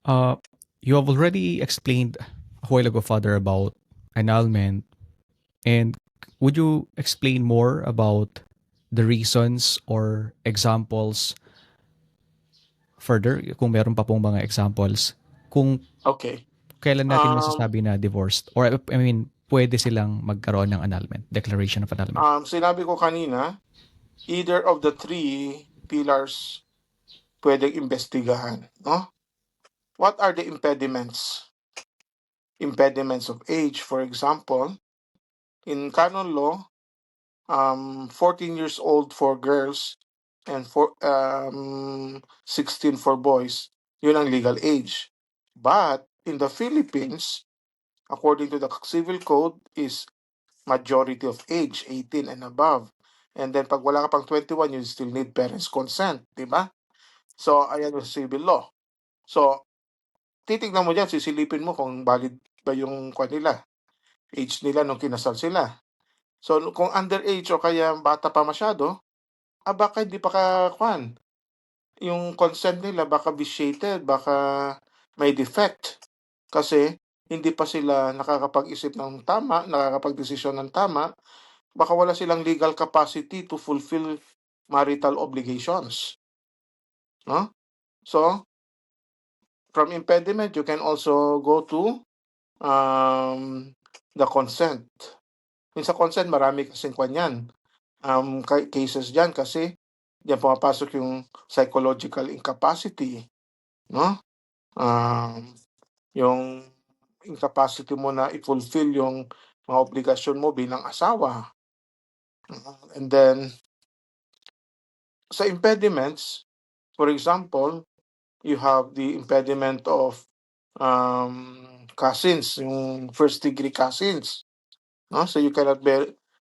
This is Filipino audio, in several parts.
Uh, you have already explained a while ago, Father, about annulment. And would you explain more about the reasons or examples further, kung meron pa pong mga examples, kung Okay. kailan natin Um, masasabi na divorced? Or I mean, pwede silang magkaroon ng annulment, declaration of annulment. Sinabi ko kanina, either of the three pillars pwedeng imbestigahan, no? What are the impediments? Impediments of age, for example, in canon law, 14 years old for girls and 16 for boys, yun ang legal age. But in the Philippines, according to the civil code, is majority of age, 18 and above. And then pag wala ka pang 21, you still need parents' consent, di ba? So, ayan yung civil law. So, titignan mo dyan, sisilipin mo kung valid ba yung kanila, age nila nung kinasal sila. So, kung underage o kaya bata pa masyado, baka hindi pa yung consent nila baka vitiated, baka may defect. Kasi hindi pa sila nakakapag-isip ng tama, nakakapag-desisyon ng tama, baka wala silang legal capacity to fulfill marital obligations. No? So, from impediment, you can also go to the consent. Yung sa consent, marami kasing kanyan. Cases dyan kasi diyan pumapasok yung psychological incapacity, no? Yung incapacity mo na i-fulfill yung mga obligasyon mo bilang asawa. And then, sa impediments, for example, you have the impediment of cousins, yung first-degree cousins. No? So you cannot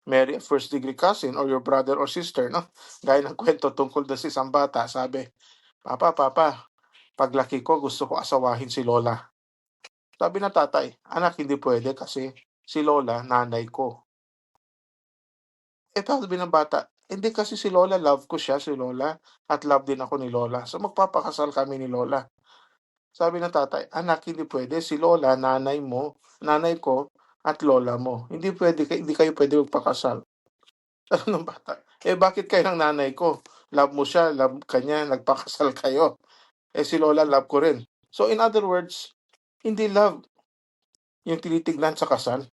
marry a first-degree cousin or your brother or sister. No? Gaya ng kwento tungkol na si isang bata, sabi, Papa, paglaki ko gusto ko asawahin si Lola. Sabi na tatay, anak hindi pwede kasi si Lola, nanay ko. Sabi ng bata, hindi kasi si Lola, love ko siya, si Lola, at love din ako ni Lola. So magpapakasal kami ni Lola. Sabi ng tatay, anak, hindi pwede. Si Lola, nanay mo, nanay ko, at Lola mo. Hindi pwede, hindi kayo pwede magpakasal. Sabi ng bata, bakit kayo ng nanay ko? Love mo siya, love kanya, nagpakasal kayo. Si Lola, love ko rin. So in other words, hindi love yung tinitignan sa kasal.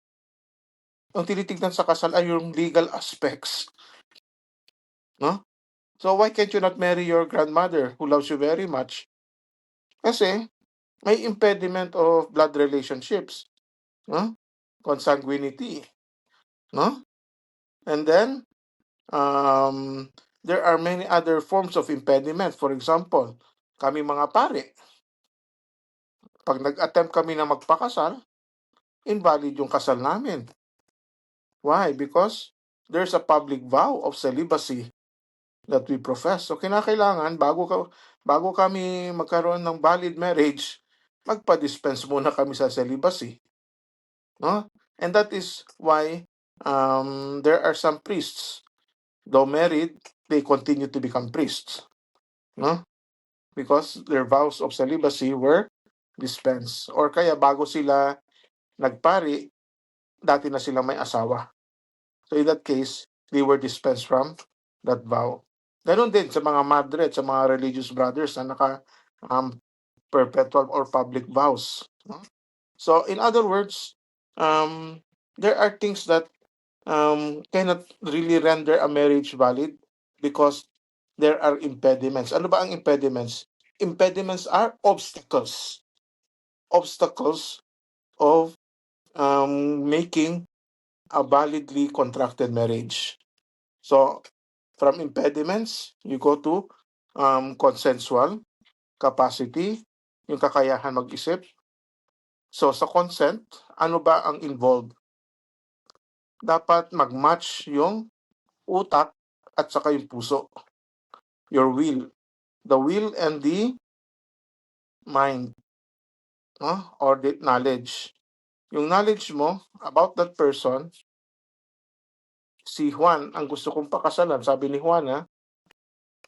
Ang tinitignan sa kasal ay yung legal aspects. No? So why can't you not marry your grandmother who loves you very much? Kasi may impediment of blood relationships. No? Consanguinity. No? And then, there are many other forms of impediment. For example, kami mga pare, pag nag-attempt kami na magpakasal, invalid yung kasal namin. Why? Because there's a public vow of celibacy that we profess. So kinakailangan bago kami magkaroon ng valid marriage, magpa-dispense muna kami sa celibacy. No? And that is why there are some priests, though married, they continue to become priests. No? Because their vows of celibacy were dispensed. Or kaya bago sila nagpari, dati na sila may asawa. So in that case, they were dispensed from that vow. Ganon din sa mga madre at sa mga religious brothers na naka perpetual or public vows. No? So in other words, there are things that cannot really render a marriage valid because there are impediments. Ano ba ang impediments? Impediments are obstacles. Obstacles of making a validly contracted marriage. So, from impediments, you go to consensual capacity, yung kakayahan mag-isip. So, sa consent, ano ba ang involved? Dapat mag-match yung utak at saka yung puso. Your will. The will and the mind. No? Or the knowledge. Yung knowledge mo about that person, si Juan, ang gusto kong pakasalan, sabi ni Juana,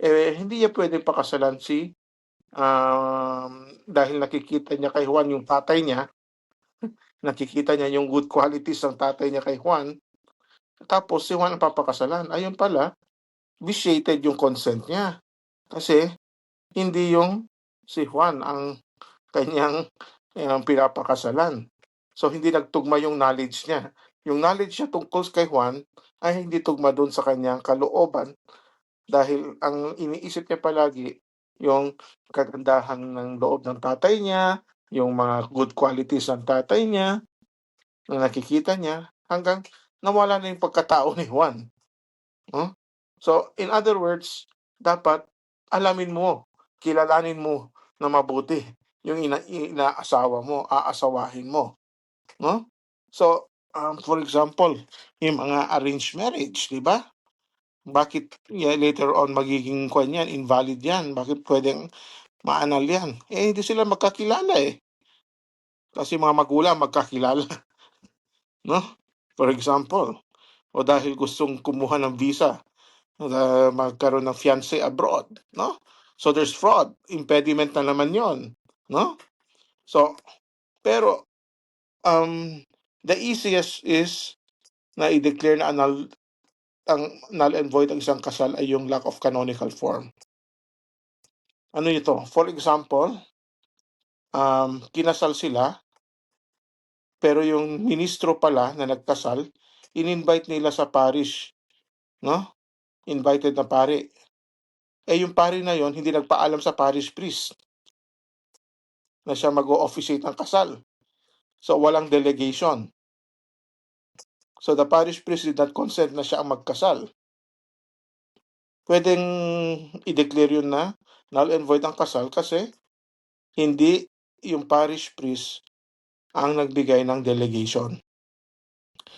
hindi niya pwedeng pakasalan si dahil nakikita niya kay Juan yung tatay niya, nakikita niya yung good qualities ng tatay niya kay Juan, tapos si Juan ang papakasalan. Ayun pala, vitiated yung consent niya. Kasi hindi yung si Juan ang kanyang pinapakasalan. So hindi nagtugma yung knowledge niya. Yung knowledge niya tungkol kay Juan ay hindi tugma doon sa kanyang kalooban dahil ang iniisip niya palagi yung kagandahan ng loob ng tatay niya, yung mga good qualities ng tatay niya na nakikita niya hanggang nawala na yung pagkatao ni Juan. No? So, in other words, dapat alamin mo, kilalanin mo na mabuti yung inaasawa mo, aasawahin mo. No? So, for example, yung mga arranged marriage, di ba? Bakit later on magiging kwan yan, invalid yan? Bakit pwedeng maanal yan? Hindi sila magkakilala eh. Kasi mga magulang magkakilala. No? For example, o dahil gustong kumuha ng visa, magkaroon ng fiancé abroad, no? So there's fraud, impediment na naman 'yon, no? So pero the easiest is na i-declare na null and void ang isang kasal ay yung lack of canonical form. Ano ito? For example, kinasal sila pero yung ministro pala na nagkasal, in-invite nila sa parish, no? Invited na pari. Yung pari na yon hindi nagpaalam sa parish priest na siya mag-o-officiate ng kasal. So, walang delegation. So, the parish priest did not consent na siya ang magkasal. Pwedeng i-declare yun na null and void ang kasal kasi hindi yung parish priest ang nagbigay ng delegation.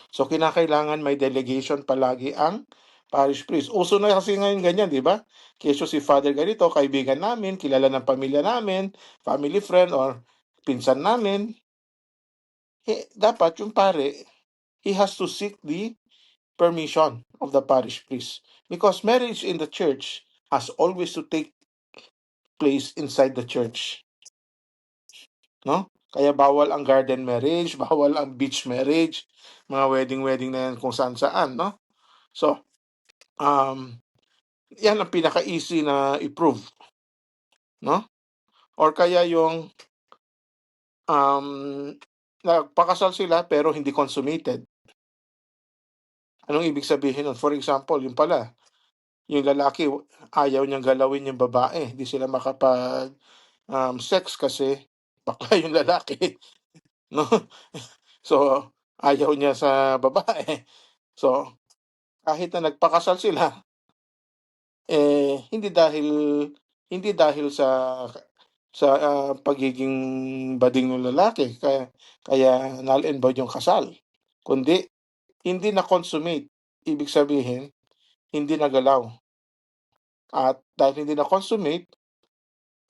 So, kinakailangan may delegation palagi ang parish priest. Uso na kasi ngayon ganyan, di ba? Kesyo si father ganito, kaibigan namin, kilala ng pamilya namin, family friend, or pinsan namin. Dapat yung pare, he has to seek the permission of the parish priest. Because marriage in the church has always to take place inside the church. No? Kaya bawal ang garden marriage, bawal ang beach marriage, mga wedding na yan kung saan-saan, no? So, yan ang pinaka-easy na i-prove, no? Or kaya yung nagpakasal sila pero hindi consummated. Anong ibig sabihin nun? For example, yung pala, yung lalaki ayaw niyang galawin yung babae, hindi sila makapag sex kasi bakla yung lalaki, no? So, ayaw niya sa babae. So, kahit na nagpakasal sila, hindi dahil sa pagiging bading ng lalaki, kaya null and void yung kasal, kundi hindi na consummate. Ibig sabihin, hindi nagalaw. At dahil hindi na consummate,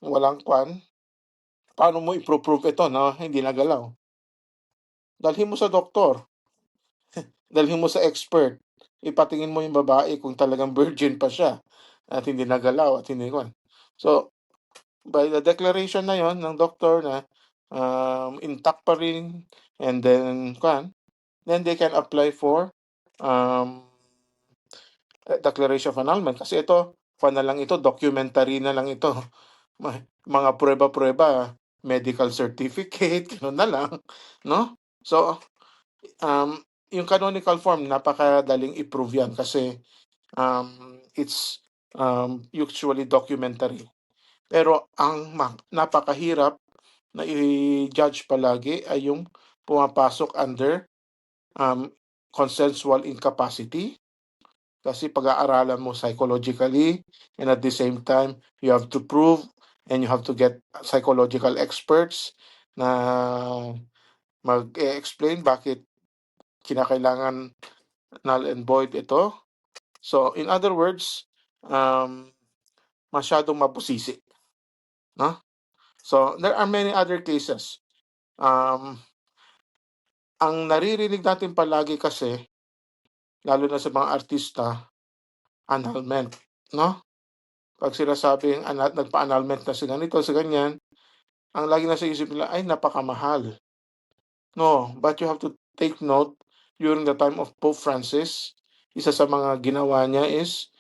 walang kwan, paano mo i-prove ito na hindi nagalaw? Dalhin mo sa doktor, dalhin mo sa expert, ipatingin mo yung babae kung talagang virgin pa siya at hindi nagalaw at hindi kwan. So, by the declaration na yon ng doktor na intact pa rin, and then they can apply for declaration of annulment. Kasi ito, na lang ito, documentary na lang ito. Mga prueba-prueba, medical certificate, gano'n na lang, no? So, yung canonical form, napakadaling i-prove yan kasi it's usually documentary. Pero ang napakahirap na i-judge palagi ay yung pumapasok under consensual incapacity. Kasi pag-aaralan mo psychologically, and at the same time, you have to prove and you have to get psychological experts na mag-explain bakit kinakailangan null and void ito. So, in other words, masyadong mabusisi. No? So, there are many other cases. Ang naririnig natin palagi kasi, lalo na sa mga artista, annulment, no? Pag sinasabing nagpa-annulment na si ganito, si ganyan, ang lagi nasa isip nila ay napakamahal. No, but you have to take note, during the time of Pope Francis, isa sa mga ginawa niya is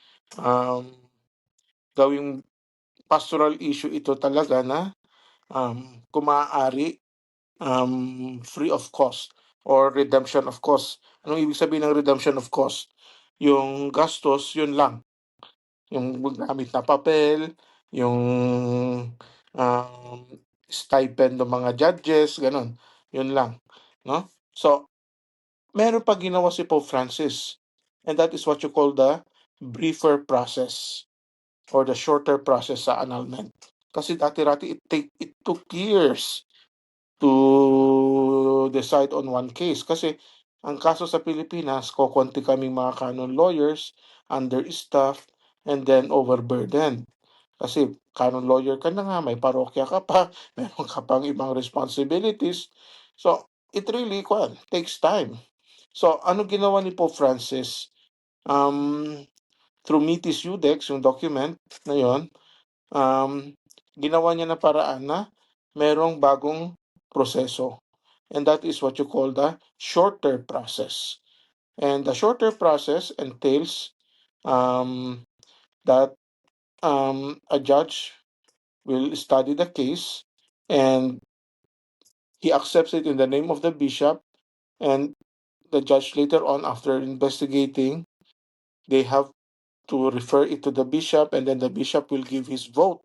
gawing pastoral issue ito talaga na kung maaari, free of cost or redemption of cost. Anong ibig sabihin ng redemption of cost? Yung gastos, yun lang. Yung gamit na papel, yung um, stipend ng mga judges, ganun. Yun lang. No? So, meron pa ginawa si Pope Francis. And that is what you call the briefer process or the shorter process sa annulment. Kasi dati-rati it took years to decide on one case. Kasi ang kaso sa Pilipinas, kokonti kaming mga canon lawyers, understaffed, and then overburdened. Kasi canon lawyer ka na nga, may parokya ka pa, meron ka pang ibang responsibilities. So, it really takes time. So, ano ginawa ni Pope Francis? Through Metis Iudex, yung document na yon, ginawa niya na paraan na merong bagong proseso. And that is what you call the shorter process. And the shorter process entails that a judge will study the case and he accepts it in the name of the bishop, and the judge later on, after investigating, they have to refer it to the bishop, and then the bishop will give his vote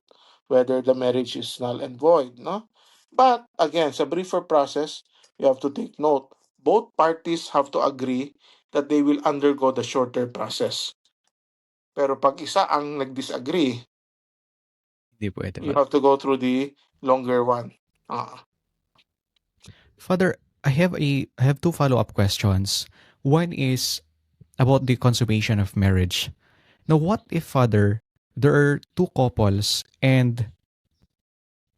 whether the marriage is null and void, no? But again, sa briefer process, you have to take note. Both parties have to agree that they will undergo the shorter process. Pero pag isa ang nag-disagree, Hindi pwede, you Father. have to go through the longer one. Ah. Father, I have two follow-up questions. One is about the consummation of marriage. Now, what if, Father, there are two couples and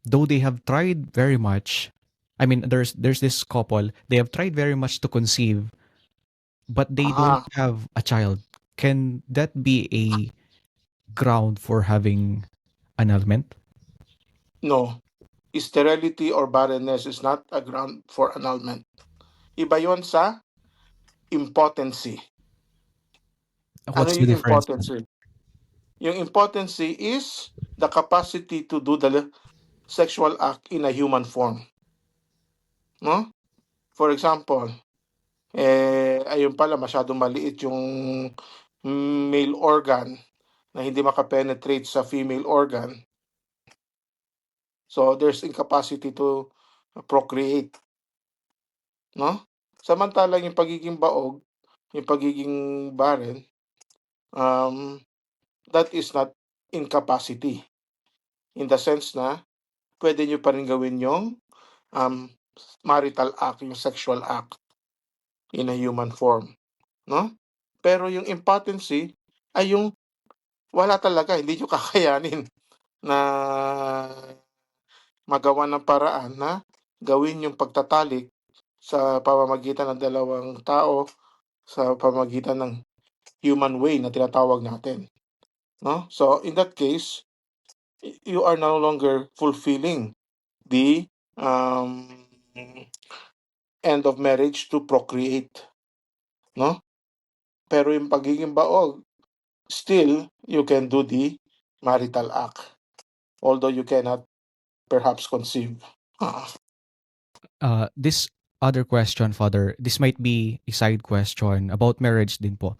though they have tried very much, I mean, there's this couple, they have tried very much to conceive, but they don't Ah, have a child. Can that be a ground for having annulment? no. Sterility or barrenness is not a ground for annulment. Iba yon sa impotency. Ano What's the yung difference? impotency? Yung impotency is the capacity to do the sexual act in a human form. No? For example, ayun pala, masyadong maliit yung male organ na hindi makapenetrate sa female organ. So, there's incapacity to procreate. No? Samantalang yung pagiging baog, yung pagiging barren, that is not incapacity. In the sense na, pwede nyo pa rin gawin yung marital act, yung sexual act in a human form. No? Pero yung impotency ay yung wala talaga, hindi nyo kakayanin na magawa ng paraan na gawin yung pagtatalik sa pamamagitan ng dalawang tao, sa pamamagitan ng human way na tinatawag natin. No? So, in that case, you are no longer fulfilling the end of marriage to procreate. No? Pero yung pagiging baog, still, you can do the marital act. Although you cannot perhaps conceive. Ah. This other question, Father, this might be a side question about marriage din po.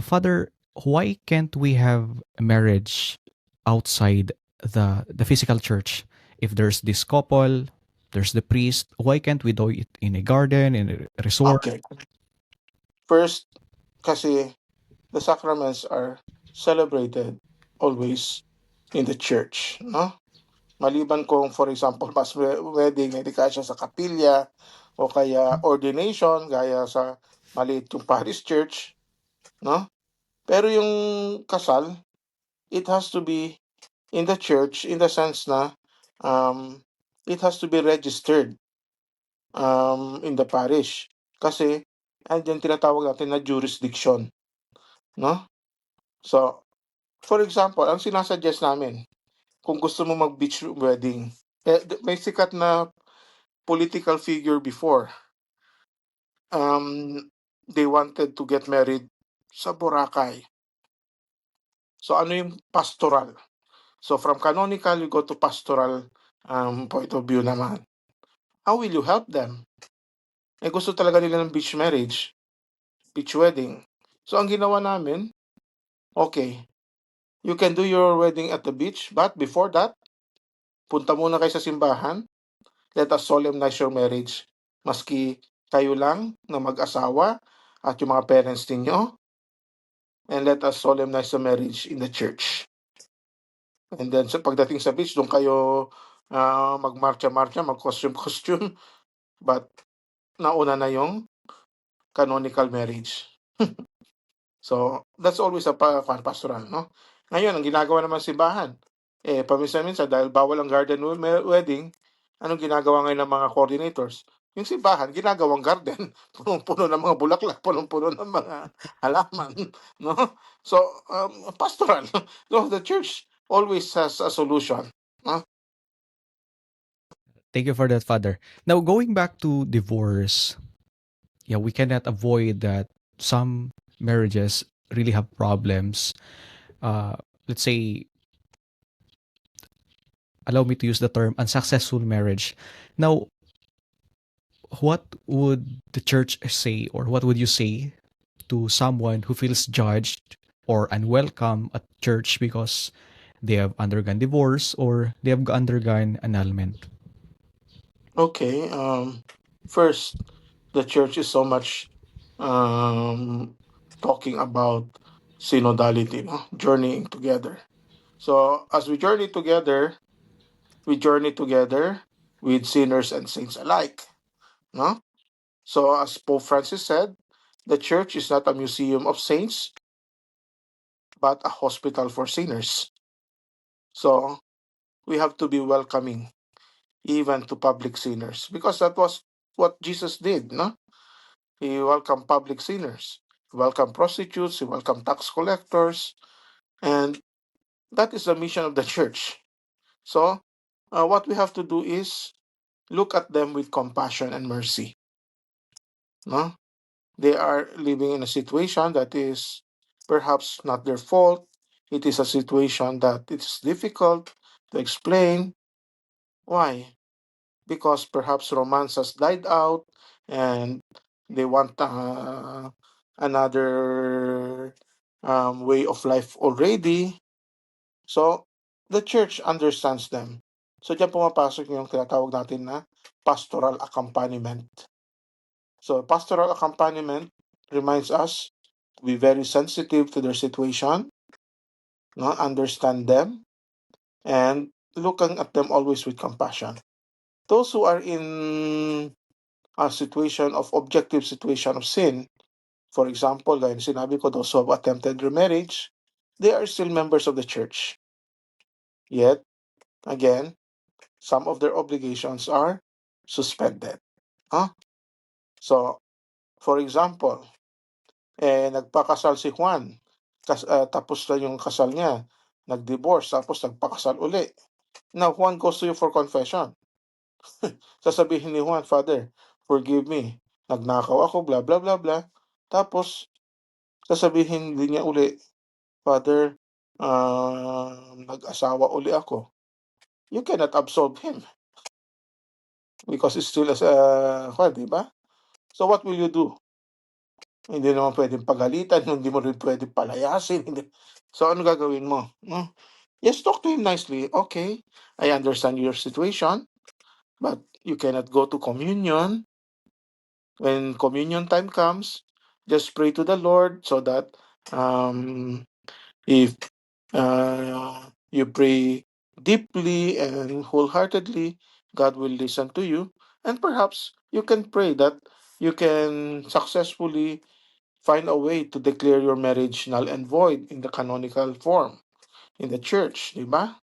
Father, why can't we have a marriage outside the physical church? If there's this couple, there's the priest, why can't we do it in a garden, in a resort? Okay. First, kasi the sacraments are celebrated always in the church, no? Maliban kung, for example, mass wedding, hindi kaya siya sa kapilya, o kaya ordination, gaya sa maliit yung parish church, no? Pero yung kasal, it has to be in the church in the sense na it has to be registered in the parish. Kasi, andyan tinatawag natin na jurisdiction, no? So, For example, ang sinasuggest namin, kung gusto mo mag-beach wedding, may sikat na political figure before. They wanted to get married sa Boracay. So ano yung pastoral? So from canonical, you go to pastoral point of view naman. How will you help them? Gusto talaga nila ng beach marriage, beach wedding. So ang ginawa namin, okay, you can do your wedding at the beach, but before that, punta muna kayo sa simbahan, let us solemnize your marriage. Maski kayo lang na mag-asawa at yung mga parents ninyo, and let us solemnize the marriage in the church. And then pagdating sa beach, doon kayo magmarcha-marcha, mag-costume-costume, but nauna na yung canonical marriage. So, that's always a pastoral, no? Ngayon, ang ginagawa naman simbahan, paminsan-minsan, dahil bawal ang garden wedding, anong ginagawa ngayon ng mga coordinators? Yung simbahan, ginagawang garden, punong-puno ng mga bulaklak, punong-puno ng mga halaman, no? So, pastoral. So, the church always has a solution, no? Thank you for that, Father. Now, going back to divorce, yeah, we cannot avoid that some marriages really have problems. Uh, let's say, allow me to use the term unsuccessful marriage. Now, what would the church say, or what would you say to someone who feels judged or unwelcome at church because they have undergone divorce or they have undergone annulment? Okay, first, the church is so much talking about synodality, no? Journeying together. So as we journey together with sinners and saints alike, no? So as Pope Francis said, the church is not a museum of saints, but a hospital for sinners. So we have to be welcoming even to public sinners, because that was what Jesus did, no? He welcomed public sinners, he welcomed prostitutes, he welcomed tax collectors, and that is the mission of the church. So what we have to do is look at them with compassion and mercy. No? They are living in a situation that is perhaps not their fault. It is a situation that it's difficult to explain. Why? Because perhaps romance has died out and they want another way of life already. So, the church understands them. So, diyan pumapasok yung tinatawag natin na pastoral accompaniment. So, pastoral accompaniment reminds us to be very sensitive to their situation, no? Understand them, and looking at them always with compassion. Those who are in a situation of objective situation of sin, for example, gaya ng sinabi ko, those who have attempted remarriage, they are still members of the church. Yet, again, some of their obligations are suspended. Huh? So, for example, nagpakasal si Juan, tapos na yung kasal niya, nag-divorce, tapos nagpakasal uli. Now, Juan goes to you for confession. Sasabihin ni Juan, Father, forgive me. Nagnakaw ako, blah, blah, blah, blah. Tapos, sasabihin din niya uli, Father, nag-asawa uli ako. You cannot absolve him because it's still di ba? So what will you do? Hindi naman pwedeng pagalitan, hindi mo rin pwedeng palayasin. Hindi. So ano gagawin mo? No? Yes, talk to him nicely. Okay, I understand your situation, but you cannot go to communion. When communion time comes, just pray to the Lord so that if you pray deeply and wholeheartedly, God will listen to you. And perhaps you can pray that you can successfully find a way to declare your marriage null and void in the canonical form in the church, di ba?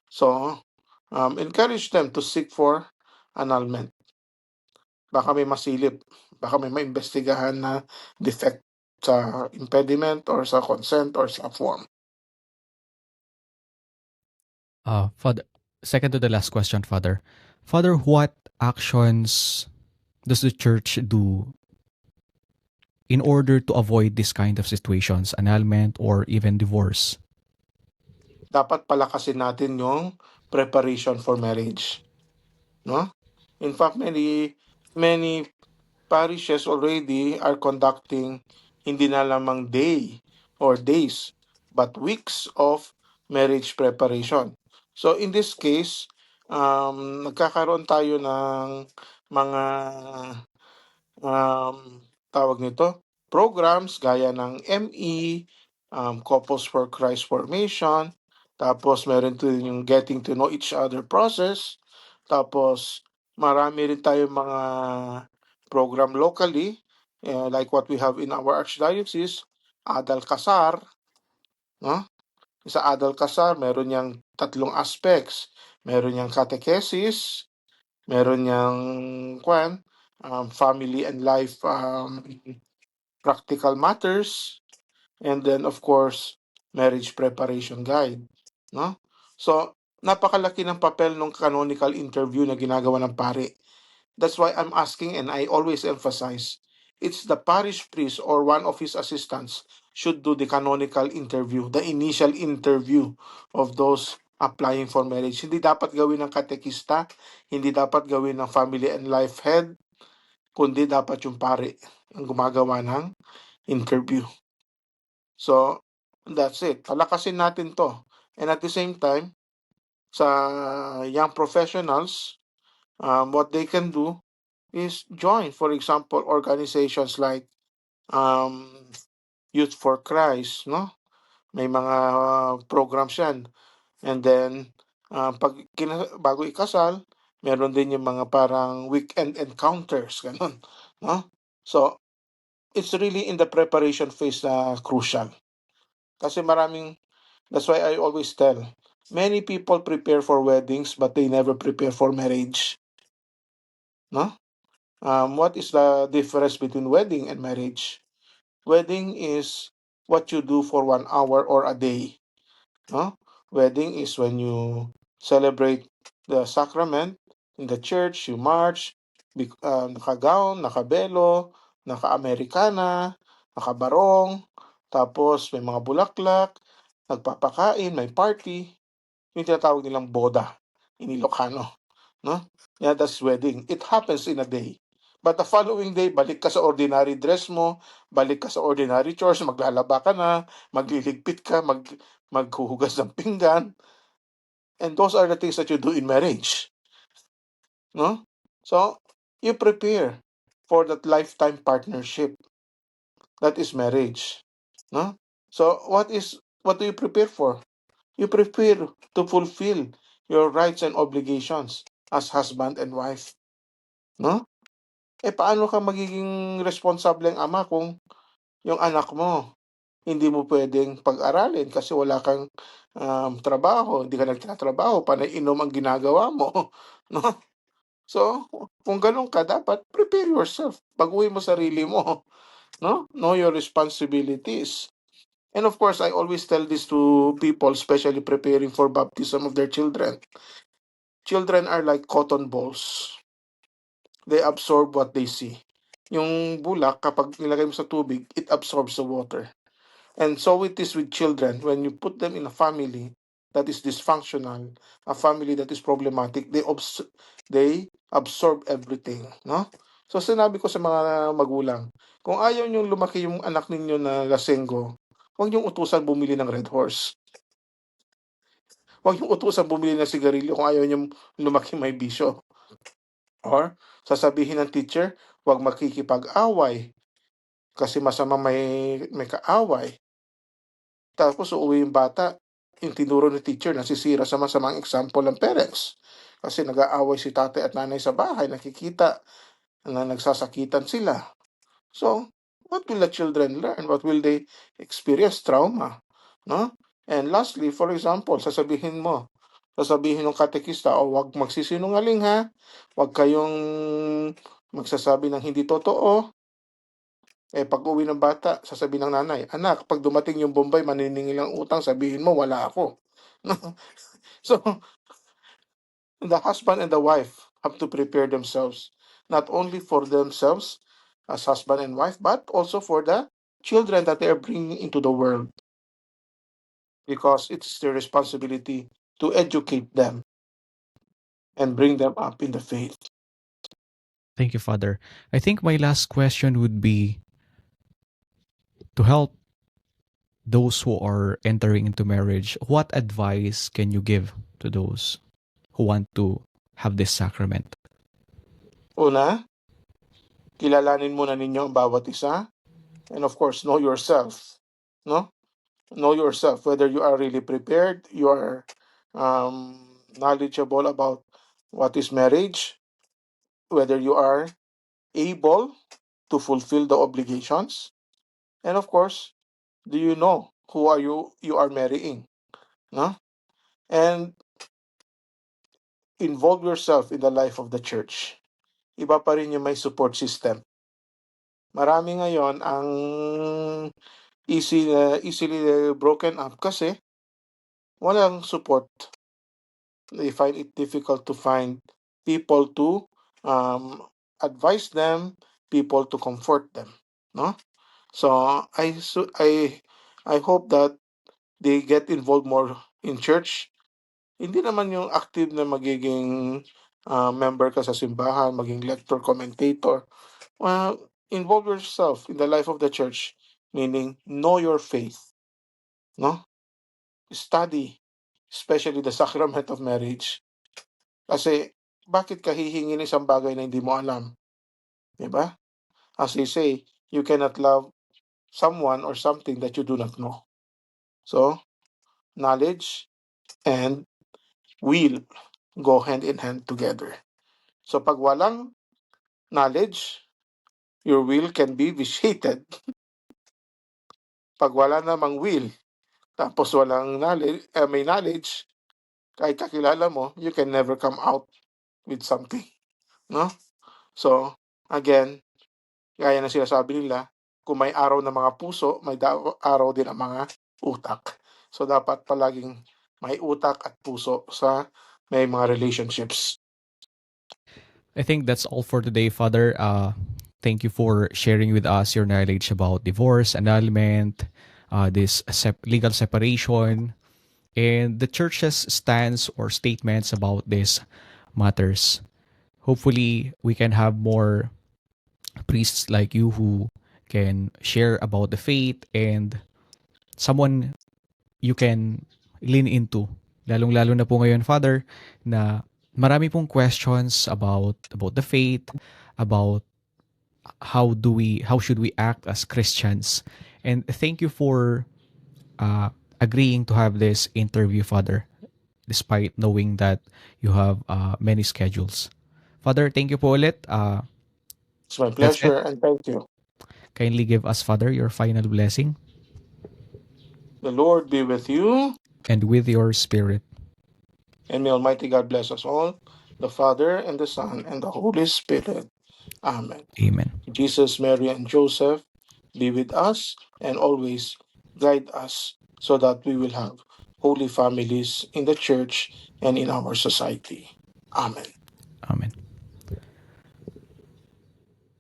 So, encourage them to seek for annulment. Baka may masilip, baka may maimbestigahan na defect sa impediment or sa consent or sa form. Father, second to the last question, Father. Father, what actions does the church do in order to avoid this kind of situations, annulment or even divorce? Dapat palakasin natin yung preparation for marriage, no? In fact, many parishes already are conducting hindi na lamang day or days, but weeks of marriage preparation. So in this case, nagkakaroon tayo ng mga tawag nito, programs gaya ng ME, Couples for Christ Formation, tapos meron din yung Getting to Know Each Other process, tapos marami rin tayong mga program locally, like what we have in our archdiocese, Adal Kasar, no? Sa Adal Kasar, meron niyang tatlong aspects. Meron niyang catechesis, meron niyang family and life practical matters, and then of course, marriage preparation guide, no? So, napakalaki ng papel ng canonical interview na ginagawa ng pari. That's why I'm asking, and I always emphasize, it's the parish priest or one of his assistants should do the canonical interview, the initial interview of those applying for marriage. Hindi dapat gawin ng katekista, hindi dapat gawin ng family and life head, kundi dapat yung pari ang gumagawa ng interview. So, that's it. Palakasin natin to. And at the same time, sa young professionals, what they can do is join, for example, organizations like um, Youth for Christ, no? May mga programs yan. And then, bago ikasal, meron din yung mga parang weekend encounters, ganun, no? So, it's really in the preparation phase na crucial. Kasi that's why I always tell, many people prepare for weddings, but they never prepare for marriage, no? What is the difference between wedding and marriage? Wedding is what you do for 1 hour or a day, no? Wedding is when you celebrate the sacrament in the church, you march, naka-gown, naka-belo, naka-Americana, naka-barong, tapos may mga bulaklak, nagpapakain, may party, yung tinatawag nilang boda in Ilocano, no? Yeah, that's wedding. It happens in a day. But the following day, balik ka sa ordinary dress mo, balik ka sa ordinary chores, maglalaba ka na, magliligpit ka, maghuhugas ng pinggan. And those are the things that you do in marriage, no? So, you prepare for that lifetime partnership. That is marriage, no? So, what do you prepare for? You prepare to fulfill your rights and obligations as husband and wife, no? Paano ka magiging responsableng ama kung yung anak mo hindi mo pwedeng pag-aralin kasi wala kang trabaho, hindi ka nagtatrabaho, panay inom ang ginagawa mo, no? So, kung gano'n ka, dapat prepare yourself. Baguhin mo sarili mo, no? Know your responsibilities. And of course, I always tell this to people, especially preparing for baptism of their children. Children are like cotton balls. They absorb what they see. Yung bulak, kapag nilagay mo sa tubig, it absorbs the water. And so it is with children. When you put them in a family that is dysfunctional, a family that is problematic, they absorb everything, no? So sinabi ko sa mga magulang, kung ayaw niyong lumaki yung anak ninyo na lasenggo, huwag niyong utusan bumili ng Red Horse. Huwag niyong utusan bumili ng sigarilyo kung ayaw niyong lumaki may bisyo. Or sasabihin ng teacher, huwag makikipag-away kasi masama may kaaway. Tapos uuwi yung bata, yung tinuro ng teacher nasisira sa masamang example ng parents. Kasi nag-aaway si tatay at nanay sa bahay, nakikita na nagsasakitan sila. So, what will the children learn? What will they experience? Trauma, no? And lastly, for example, sasabihin ng katekista, wag magsisinungaling ha, wag kayong magsasabi ng hindi totoo. Pag-uwi ng bata, sasabihin ng nanay, anak, pag dumating yung Bombay, maniningil ang utang, sabihin mo, wala ako. So the husband and the wife have to prepare themselves, not only for themselves as husband and wife, but also for the children that they are bringing into the world, because it's their responsibility to educate them and bring them up in the faith. Thank you, Father. I think my last question would be to help those who are entering into marriage. What advice can you give to those who want to have this sacrament? Una, kilalanin muna ninyo ang bawat isa. And of course, know yourself. No? Know yourself, whether you are really prepared, you are knowledgeable about what is marriage, whether you are able to fulfill the obligations, and of course, do you know who are you are marrying? No? And involve yourself in the life of the church. Iba pa rin yung may support system. Marami ngayon ang easily broken up kasi walang support. They find it difficult to find people to advise them, people to comfort them. No? So I hope that they get involved more in church. Hindi naman yung active na magiging member ka sa simbahan, maging lector, commentator. Well, involve yourself in the life of the church, meaning know your faith. No? Study, especially the sacrament of marriage. Kasi, bakit ka hihingi ng isang bagay na hindi mo alam? Diba? As they say, you cannot love someone or something that you do not know. So, knowledge and will go hand in hand together. So, pag walang knowledge, your will can be vitiated. Pag wala namang will, tapos walang knowledge, may knowledge, kahit kakilala mo, you can never come out with something. No? So, again, gaya na sinasabi nila, kung may araw ng mga puso, may araw din ang mga utak. So, dapat palaging may utak at puso sa may mga relationships. I think that's all for today, Father. Thank you for sharing with us your knowledge about divorce, annulment, this legal separation, and the church's stance or statements about these matters. Hopefully, we can have more priests like you who can share about the faith and someone you can lean into. Lalong-lalo na po ngayon, Father, na marami pong questions about the faith, about how should we act as Christians. And thank you for agreeing to have this interview, Father, despite knowing that you have many schedules. Father, thank you po ulit. It's my That's it. pleasure and thank you. Kindly give us, Father, your final blessing The Lord be with you, and with your spirit. and may Almighty God bless us all, the Father and the Son and the Holy Spirit. Amen. Amen. Jesus, Mary, and Joseph be with us and always guide us so that we will have holy families in the church and in our society. Amen. Amen.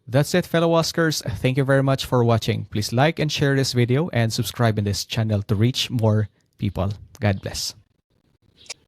That's it, fellow Oscars. Thank you very much for watching. Please like and share this video and subscribe in this channel to reach more people. God bless.